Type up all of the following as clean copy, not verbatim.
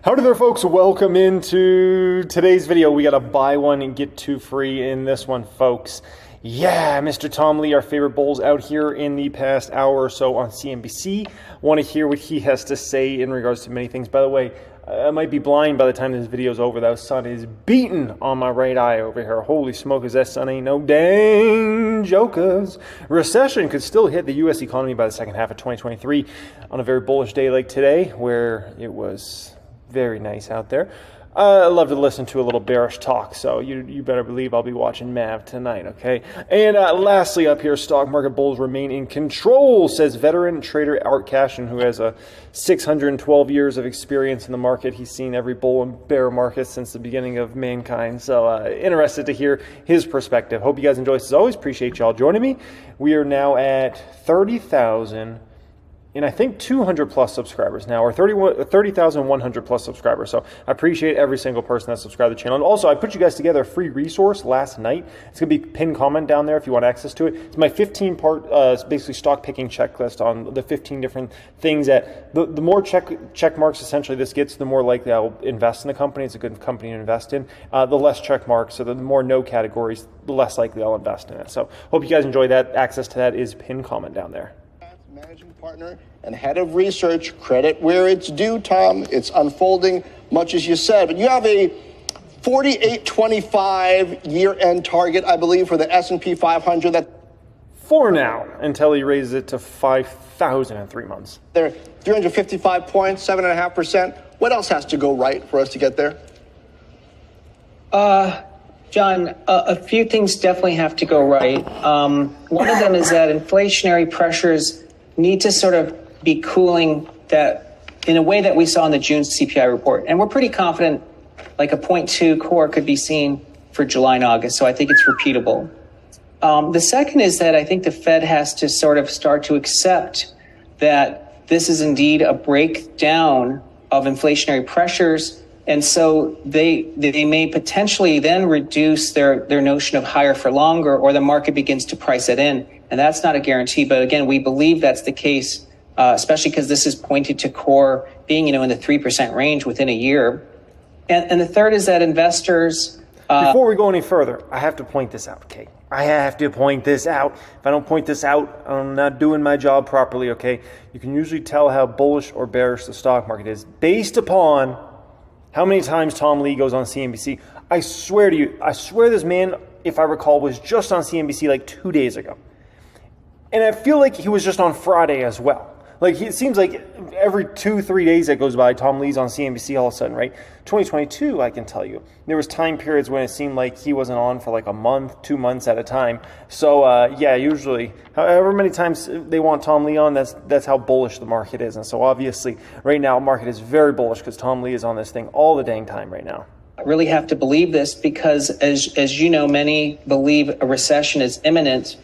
Howdy there, folks. Welcome into today's video. We got a buy one and get two free in this one, folks. Yeah, Mr. Tom Lee, our favorite bulls out here in the past hour or so on CNBC. Want to hear what he has to say in regards to many things. By the way, I might be blind by the time this video is over. That sun is beating on my right eye over here. Holy smokers, that sun ain't no dang jokers. Recession could still hit the U.S. economy by the second half of 2023 on a very bullish day like today, where it was very nice out there. I love to listen to a little bearish talk, so you better believe I'll be watching MAV tonight, okay? And lastly up here, stock market bulls remain in control, says veteran trader Cashin, who has 612 years of experience in the market. He's seen every bull and bear market since the beginning of mankind, so interested to hear his perspective. Hope you guys enjoy this as always. Appreciate y'all joining me. We are now at 30,000 and I think 200 plus subscribers now, or 30,100 plus subscribers. So I appreciate every single person that subscribed to the channel. And also, I put you guys together a free resource last night. It's going to be pinned comment down there if you want access to it. It's my 15-part, basically stock picking checklist on the 15 different things that the more check marks essentially this gets, the more likely I'll invest in the company. It's a good company to invest in. The less check marks, so the more no categories, the less likely I'll invest in it. So hope you guys enjoy that. Access to that is pinned comment down there. Managing partner and head of research, credit where it's due, Tom. It's unfolding much as you said, but you have a 4825 year-end target, I believe, for the S&P 500. That for now, until he raises it to 5,000 in 3 months. They're 355 points, 7.5%. What else has to go right for us to get there? John, a few things definitely have to go right. One of them is that inflationary pressures need to sort of be cooling that in a way that we saw in the June CPI report. And we're pretty confident like a 0.2 core could be seen for July and August. So I think it's repeatable. The second is that I think the Fed has to sort of start to accept that this is indeed a breakdown of inflationary pressures. And so they may potentially then reduce their notion of higher for longer, or the market begins to price it in. And that's not a guarantee. But again, we believe that's the case, especially because this is pointed to core being, in the 3% range within a year. And the third is that investors... Before we go any further, I have to point this out, okay? I have to point this out. If I don't point this out, I'm not doing my job properly, okay? You can usually tell how bullish or bearish the stock market is based upon how many times Tom Lee goes on CNBC. I swear to you, this man, if I recall, was just on CNBC like 2 days ago. And I feel like he was just on Friday as well. Like, it seems like every 2-3 days that goes by, Tom Lee's on CNBC all of a sudden, right? 2022, I can tell you, there was time periods when it seemed like he wasn't on for like a month, 2 months at a time. So, yeah, usually, however many times they want Tom Lee on, that's how bullish the market is. And so, obviously, right now, the market is very bullish because Tom Lee is on this thing all the dang time right now. I really have to believe this because, as you know, many believe a recession is imminent.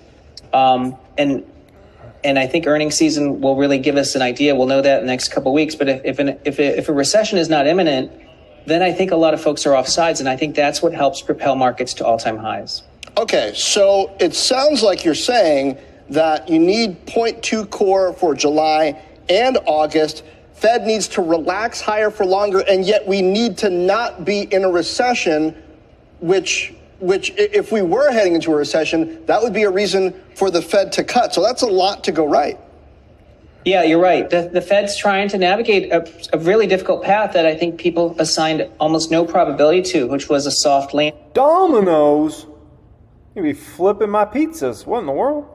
And I think earnings season will really give us an idea. We'll know that in the next couple of weeks. But if a recession is not imminent, then I think a lot of folks are off sides. And I think that's what helps propel markets to all-time highs. Okay, so it sounds like you're saying that you need 0.2 core for July and August. Fed needs to relax higher for longer, and yet we need to not be in a recession, which if we were heading into a recession, that would be a reason for the Fed to cut. So that's a lot to go right. Yeah, you're right. The Fed's trying to navigate a really difficult path that I think people assigned almost no probability to, which was a soft landing. Dominoes? You be flipping my pizzas. What in the world?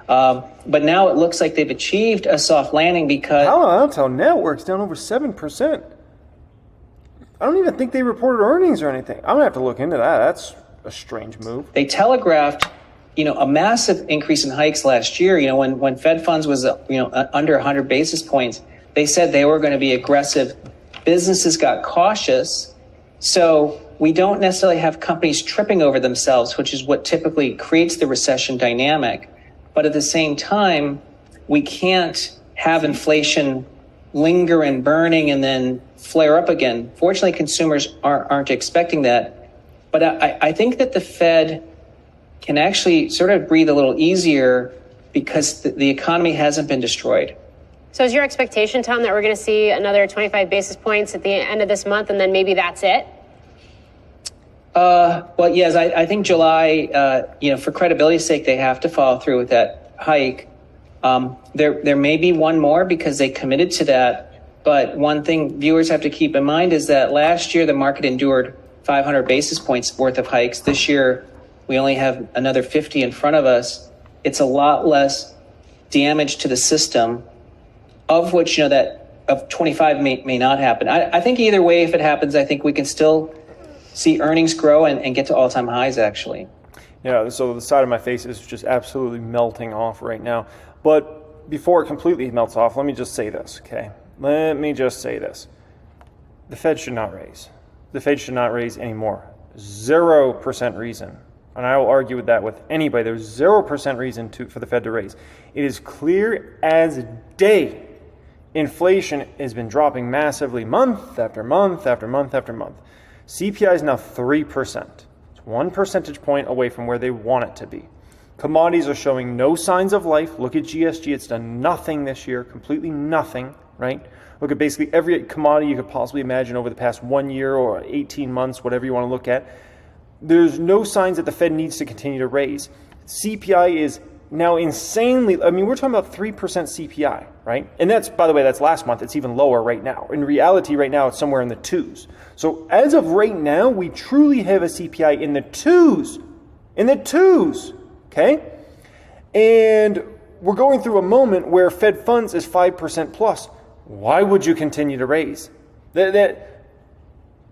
But now it looks like they've achieved a soft landing because... I'll tell Network's down over 7%. I don't even think they reported earnings or anything. I'm going to have to look into that. That's a strange move. They telegraphed, a massive increase in hikes last year. When Fed funds was, under 100 basis points, they said they were going to be aggressive. Businesses got cautious. So we don't necessarily have companies tripping over themselves, which is what typically creates the recession dynamic. But at the same time, we can't have inflation linger and burning and then flare up again. Fortunately, consumers aren't expecting that. But I think that the Fed can actually sort of breathe a little easier because the economy hasn't been destroyed. So is your expectation, Tom, that we're going to see another 25 basis points at the end of this month, and then maybe that's it? Well, yes, I think July, for credibility's sake, they have to follow through with that hike. There may be one more because they committed to that. But one thing viewers have to keep in mind is that last year the market endured 500 basis points worth of hikes. This year, we only have another 50 in front of us. It's a lot less damage to the system, of which, that of 25 may not happen. I think either way, if it happens, I think we can still see earnings grow and get to all-time highs, actually. Yeah, so the side of my face is just absolutely melting off right now. But before it completely melts off, let me just say this, okay? Let me just say this. The Fed should not raise. The Fed should not raise anymore. 0% reason. And I will argue with that with anybody. There's 0% reason for the Fed to raise. It is clear as day. Inflation has been dropping massively month after month after month after month. CPI is now 3%. It's 1 percentage point away from where they want it to be. Commodities are showing no signs of life. Look at GSG. It's done nothing this year, completely nothing, right? Look at basically every commodity you could possibly imagine over the past 1 year or 18 months, whatever you want to look at. There's no signs that the Fed needs to continue to raise. CPI is now insanely, we're talking about 3% CPI, right? And that's, by the way, that's last month. It's even lower right now. In reality, right now, it's somewhere in the 2s. So as of right now, we truly have a CPI in the 2s. In the 2s, okay? And we're going through a moment where Fed funds is 5% plus. Why would you continue to raise?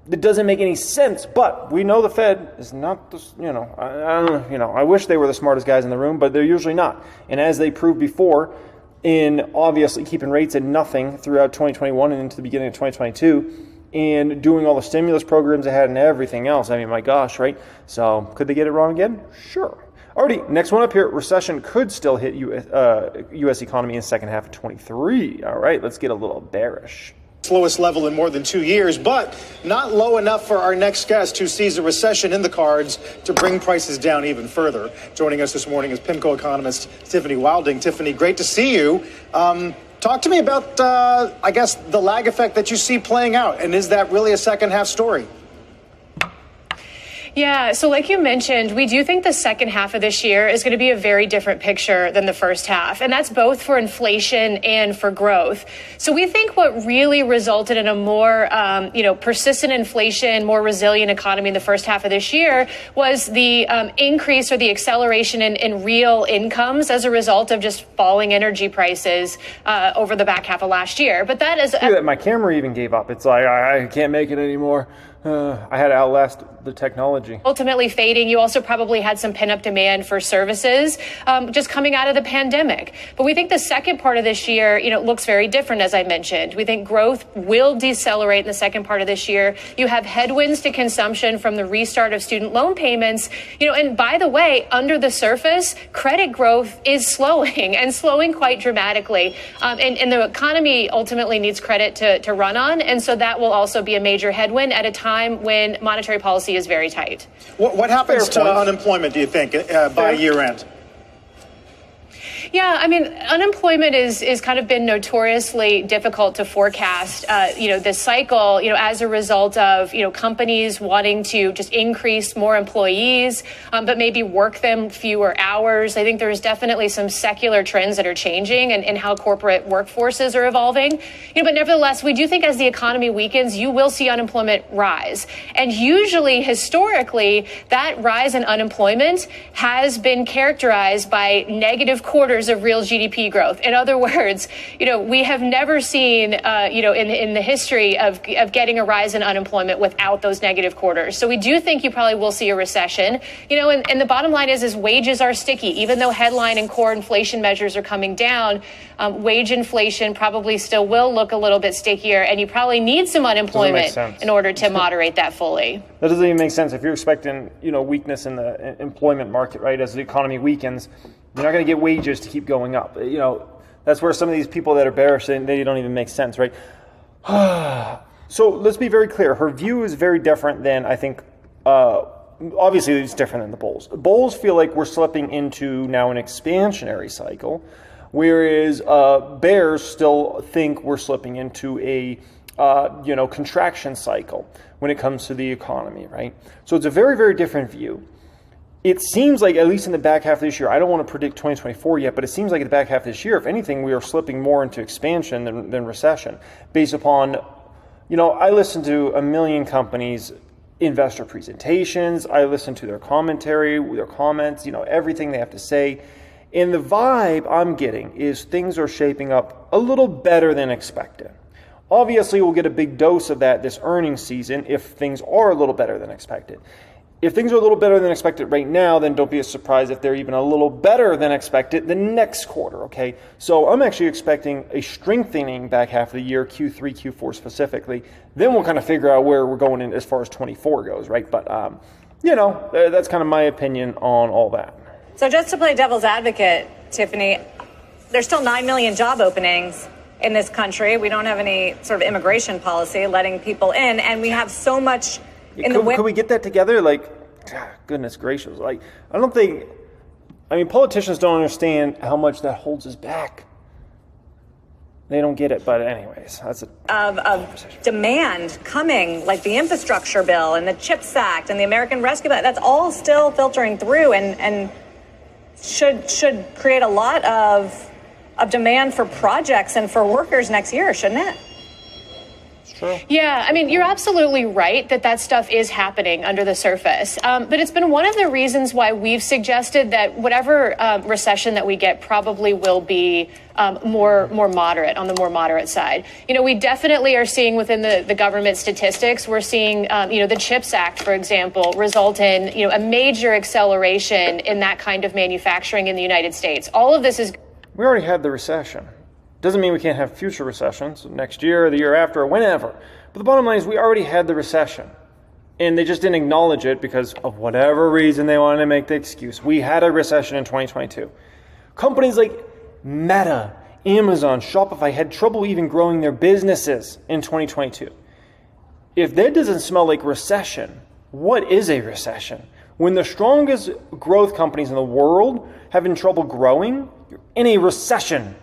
That doesn't make any sense, but we know the Fed is not, I wish they were the smartest guys in the room, but they're usually not. And as they proved before, in obviously keeping rates at nothing throughout 2021 and into the beginning of 2022, and doing all the stimulus programs they had and everything else, my gosh, right? So could they get it wrong again? Sure. Alrighty, next one up here, recession could still hit U.S. economy in the second half of 23. All right, let's get a little bearish. Lowest level in more than 2 years, but not low enough for our next guest who sees a recession in the cards to bring prices down even further. Joining us this morning is PIMCO economist Tiffany Wilding. Tiffany, great to see you. Talk to me about, the lag effect that you see playing out, and is that really a second half story? Yeah, so like you mentioned, we do think the second half of this year is going to be a very different picture than the first half, and that's both for inflation and for growth. So we think what really resulted in a more, persistent inflation, more resilient economy in the first half of this year was the increase or the acceleration in real incomes as a result of just falling energy prices over the back half of last year. But that is... My camera even gave up. It's like, I can't make it anymore. I had to outlast the technology. Ultimately fading. You also probably had some pent-up demand for services just coming out of the pandemic. But we think the second part of this year, looks very different, as I mentioned. We think growth will decelerate in the second part of this year. You have headwinds to consumption from the restart of student loan payments. And by the way, under the surface, credit growth is slowing and slowing quite dramatically. And the economy ultimately needs credit to run on. And so that will also be a major headwind at a time when monetary policy is very tight. What happens to unemployment, do you think, by year end? Yeah, unemployment is kind of been notoriously difficult to forecast, this cycle, as a result of, companies wanting to just increase more employees, but maybe work them fewer hours. I think there's definitely some secular trends that are changing and how corporate workforces are evolving. But nevertheless, we do think as the economy weakens, you will see unemployment rise. And usually, historically, that rise in unemployment has been characterized by negative quarters of real GDP growth. In other words, we have never seen, in the history of getting a rise in unemployment without those negative quarters. So we do think you probably will see a recession, and the bottom line is wages are sticky. Even though headline and core inflation measures are coming down, wage inflation probably still will look a little bit stickier, and you probably need some unemployment in order to moderate that fully. That doesn't even make sense. If you're expecting, weakness in the employment market, right, as the economy weakens, you're not going to get wages to keep going up. That's where some of these people that are bearish, they don't even make sense, right? So let's be very clear. Her view is very different than, I think, obviously it's different than the bulls. Bulls feel like we're slipping into now an expansionary cycle, whereas bears still think we're slipping into a contraction cycle when it comes to the economy, right? So it's a very, very different view. It seems like, at least in the back half of this year, I don't want to predict 2024 yet, but it seems like in the back half of this year, if anything, we are slipping more into expansion than recession, based upon, I listen to a million companies' investor presentations, I listen to their commentary, their comments, everything they have to say. And the vibe I'm getting is things are shaping up a little better than expected. Obviously, we'll get a big dose of that this earnings season if things are a little better than expected. If things are a little better than expected right now, then don't be surprised if they're even a little better than expected the next quarter, okay? So I'm actually expecting a strengthening back half of the year, Q3, Q4 specifically. Then we'll kind of figure out where we're going in as far as 24 goes, right? But, that's kind of my opinion on all that. So just to play devil's advocate, Tiffany, there's still 9 million job openings in this country. We don't have any sort of immigration policy letting people in, and we have so much could we get that together? Goodness gracious. Politicians don't understand how much that holds us back. They don't get it, but anyways, that's of demand coming, like the infrastructure bill and the CHIPS Act and the American Rescue Plan. That's all still filtering through and should create a lot of demand for projects and for workers next year, shouldn't it? True. Yeah, you're absolutely right that stuff is happening under the surface. But it's been one of the reasons why we've suggested that whatever recession that we get probably will be more moderate, on the more moderate side. We definitely are seeing within the government statistics, we're seeing, the CHIPS Act, for example, result in, a major acceleration in that kind of manufacturing in the United States. All of this is... We already had the recession. Doesn't mean we can't have future recessions next year, or the year after, or whenever. But the bottom line is we already had the recession. And they just didn't acknowledge it because of whatever reason they wanted to make the excuse. We had a recession in 2022. Companies like Meta, Amazon, Shopify had trouble even growing their businesses in 2022. If that doesn't smell like recession, what is a recession? When the strongest growth companies in the world having trouble growing, you're in a recession.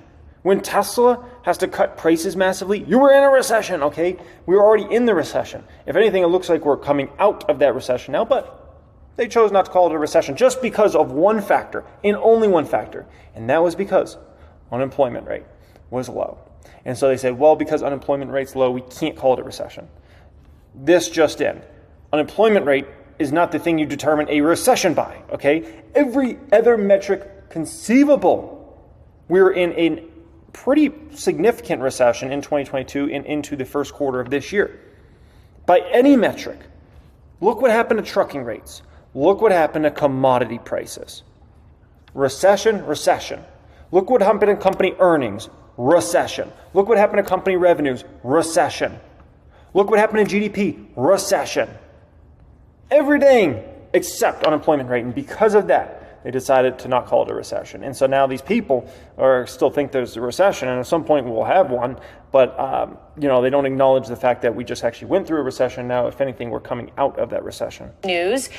When Tesla has to cut prices massively, you were in a recession, okay? We were already in the recession. If anything, it looks like we're coming out of that recession now, but they chose not to call it a recession just because of one factor, and only one factor, and that was because unemployment rate was low. And so they said, well, because unemployment rate's low, we can't call it a recession. This just in. Unemployment rate is not the thing you determine a recession by, okay? Every other metric conceivable, we're in a pretty significant recession in 2022 and into the first quarter of this year. By any metric, look what happened to trucking rates. Look what happened to commodity prices. Recession, recession. Look what happened to company earnings. Recession. Look what happened to company revenues. Recession. Look what happened to GDP. Recession. Everything except unemployment rate. And because of that, they decided to not call it a recession. And so now these people still think there's a recession, and at some point we'll have one, but they don't acknowledge the fact that we just actually went through a recession. Now, if anything, we're coming out of that recession. News.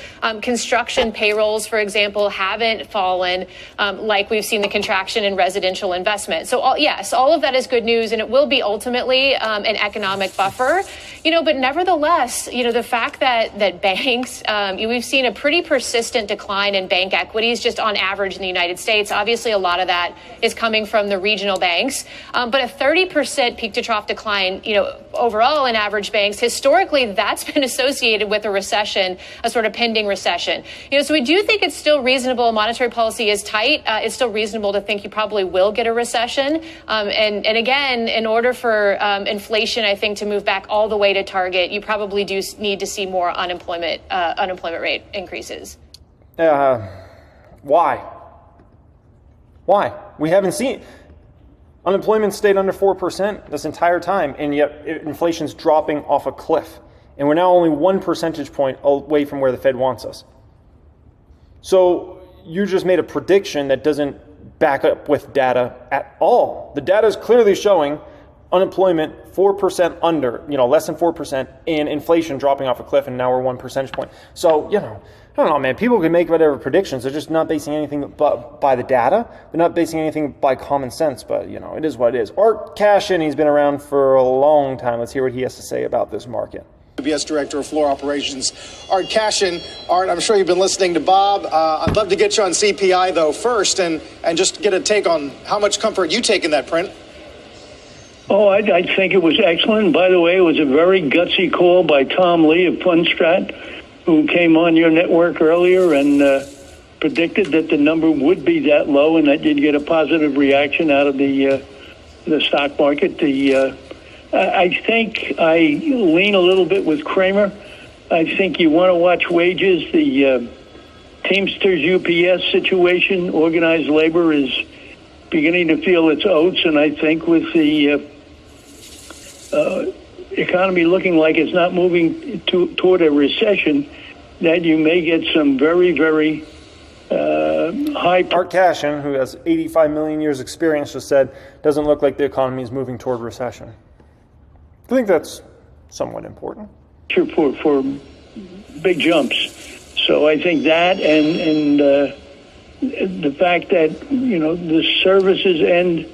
Construction payrolls, for example, haven't fallen like we've seen the contraction in residential investment. So, all of that is good news, and it will be ultimately an economic buffer. But nevertheless, the fact that banks, we've seen a pretty persistent decline in bank equities just on average in the United States. Obviously, a lot of that is coming from the regional banks, but a 30% peak to trough decline, overall in average banks, historically, that's been associated with a recession, a sort of pending recession. So we do think it's still reasonable. Monetary policy is tight. It's still reasonable to think you probably will get a recession. And again, in order for inflation, I think, to move back all the way to target, you probably do need to see more unemployment rate increases. Why? We haven't seen unemployment stayed under 4% this entire time, and yet inflation's dropping off a cliff. And we're now only 1 percentage point away from where the Fed wants us. So you just made a prediction that doesn't back up with data at all. The data is clearly showing unemployment 4% under, less than 4%, and inflation dropping off a cliff, and now we're 1 percentage point. So, I don't know, man. People can make whatever predictions. They're just not basing anything by the data. They're not basing anything by common sense, but, it is what it is. Art Cashin, he's been around for a long time. Let's hear what he has to say about this market. CBS Director of Floor Operations, Art Cashin. Art, I'm sure you've been listening to Bob. I'd love to get you on CPI, though, first, and just get a take on how much comfort you take in that print. Oh, I think it was excellent. By the way, it was a very gutsy call by Tom Lee of Fundstrat, who came on your network earlier and predicted that the number would be that low and that you'd get a positive reaction out of the stock market. I think I lean a little bit with Kramer. I think you want to watch wages. The Teamsters UPS situation, organized labor, is beginning to feel its oats, and I think with the economy looking like it's not moving toward a recession, that you may get some very, very high... Art Cashin, who has 85 million years experience, just said, doesn't look like the economy is moving toward recession. I think that's somewhat important. For big jumps. So I think that and the fact that, the services end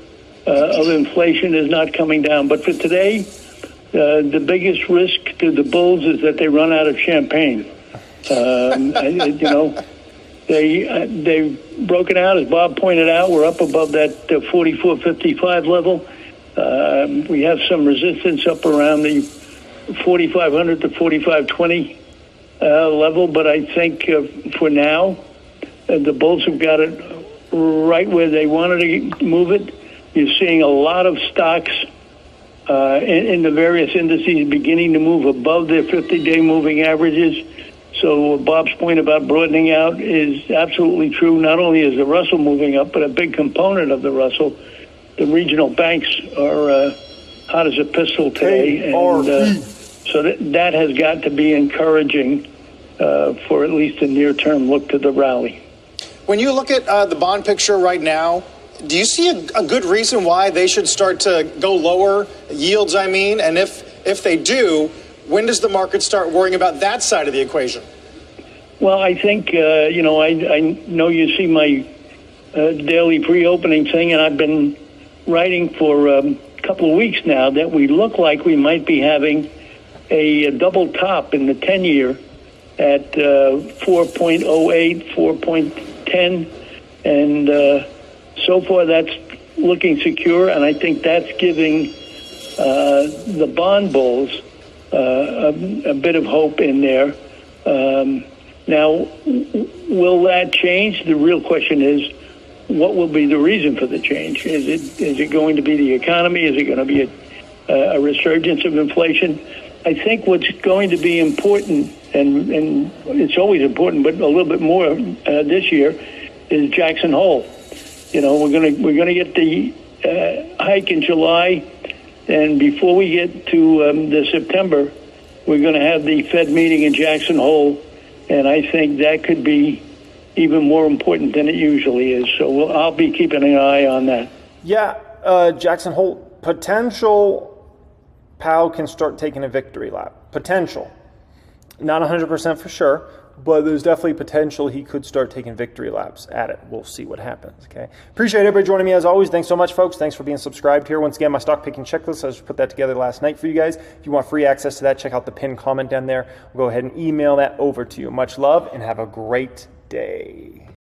of inflation is not coming down. But for today, the biggest risk to the bulls is that they run out of champagne. They've broken out, as Bob pointed out. We're up above that 44.55 level. We have some resistance up around the 4,500 to 4,520 level. But I think for now, the bulls have got it right where they wanted to move it. You're seeing a lot of stocks in the various indices beginning to move above their 50-day moving averages. So Bob's point about broadening out is absolutely true. Not only is the Russell moving up, but a big component of the Russell, the regional banks, are hot as a pistol today. And so that has got to be encouraging for at least a near-term look to the rally. When you look at the bond picture right now, do you see a good reason why they should start to go lower, yields, I mean? And if they do, when does the market start worrying about that side of the equation? Well, I think, I know you see my daily pre-opening thing, and I've been writing for a couple of weeks now that we look like we might be having a double top in the 10-year at 4.08, 4.10, and so far that's looking secure, and I think that's giving the bond bulls a bit of hope in there. Now, will that change? The real question is, what will be the reason for the change? Is it going to be the economy? Is it going to be a resurgence of inflation? I think what's going to be important, and it's always important, but a little bit more this year, is Jackson Hole. We're going to get the hike in July, and before we get to the September, we're going to have the Fed meeting in Jackson Hole, and I think that could be even more important than it usually is. So I'll be keeping an eye on that. Yeah, Jackson Hole, potential Powell can start taking a victory lap. Potential. Not 100% for sure, but there's definitely potential he could start taking victory laps at it. We'll see what happens, okay? Appreciate everybody joining me as always. Thanks so much, folks. Thanks for being subscribed here. Once again, my stock picking checklist, I just put that together last night for you guys. If you want free access to that, check out the pinned comment down there. We'll go ahead and email that over to you. Much love and have a great day.